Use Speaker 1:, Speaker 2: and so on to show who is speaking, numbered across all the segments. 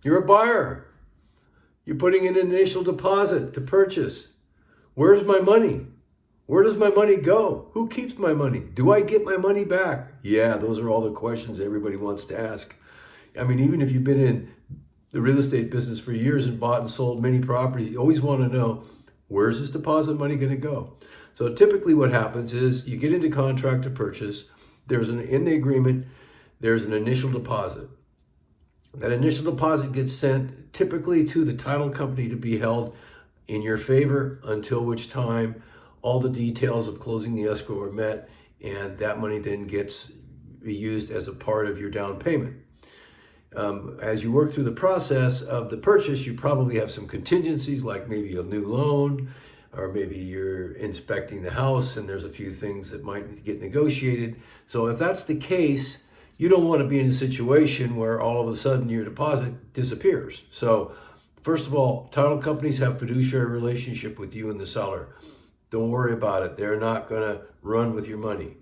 Speaker 1: You're a buyer. You're putting in an initial deposit to purchase. Where's my money? Where does my money go? Who keeps my money? Do I get my money back? Yeah, those are all the questions everybody wants to ask. I mean, even if you've been in the real estate business for years and bought and sold many properties, you always want to know, where's this deposit money going to go? So typically what happens is you get into contract to purchase. In the agreement, there's an initial deposit. That initial deposit gets sent typically to the title company to be held in your favor, until which time all the details of closing the escrow are met, and that money then gets used as a part of your down payment. As you work through the process of the purchase, you probably have some contingencies, like maybe a new loan, or maybe you're inspecting the house and there's a few things that might get negotiated. So if that's the case, you don't want to be in a situation where all of a sudden your deposit disappears. So first of all, title companies have fiduciary relationship with you and the seller. Don't worry about it. They're not going to run with your money.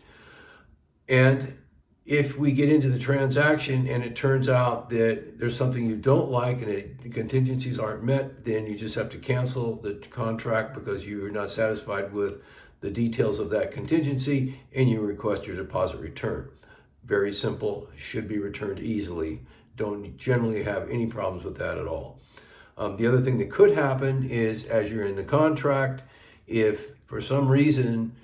Speaker 1: And if we get into the transaction and it turns out that there's something you don't like and the contingencies aren't met, then you just have to cancel the contract because you're not satisfied with the details of that contingency, and you request your deposit return. Very simple, should be returned easily. Don't generally have any problems with that at all. The other thing that could happen is, as you're in the contract, if for some reason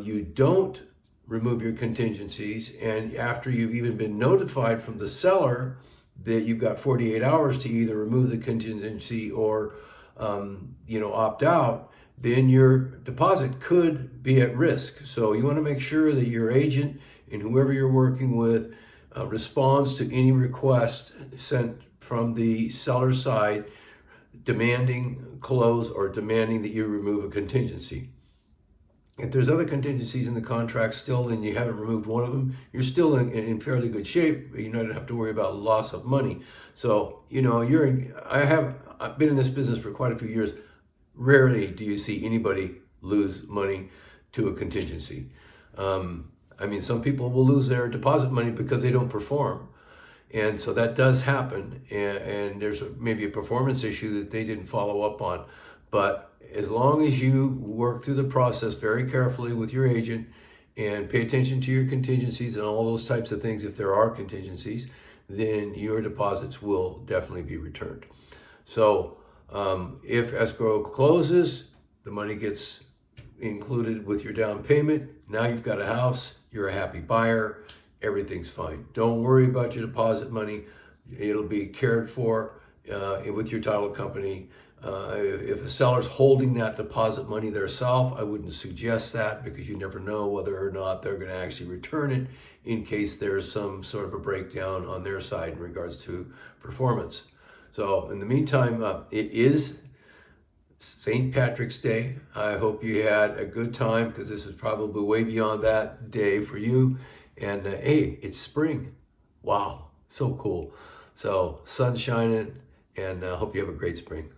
Speaker 1: you don't remove your contingencies, and after you've even been notified from the seller that you've got 48 hours to either remove the contingency or opt out, then your deposit could be at risk. So you want to make sure that your agent and whoever you're working with responds to any request sent from the seller side demanding close or demanding that you remove a contingency. If there's other contingencies in the contract still and you haven't removed one of them, you're still in fairly good shape. You don't have to worry about loss of money. So, I've been in this business for quite a few years. Rarely do you see anybody lose money to a contingency. Some people will lose their deposit money because they don't perform. And so that does happen. And there's maybe a performance issue that they didn't follow up on. But as long as you work through the process very carefully with your agent and pay attention to your contingencies and all those types of things, if there are contingencies, then your deposits will definitely be returned. So if escrow closes, the money gets included with your down payment. Now you've got a house, you're a happy buyer, everything's fine. Don't worry about your deposit money. It'll be cared for with your title company. If a seller's holding that deposit money themselves, I wouldn't suggest that, because you never know whether or not they're going to actually return it in case there's some sort of a breakdown on their side in regards to performance. So in the meantime, it is St. Patrick's Day. I hope you had a good time, because this is probably way beyond that day for you. And hey, it's spring. Wow, so cool. So sun's shining, and I hope you have a great spring.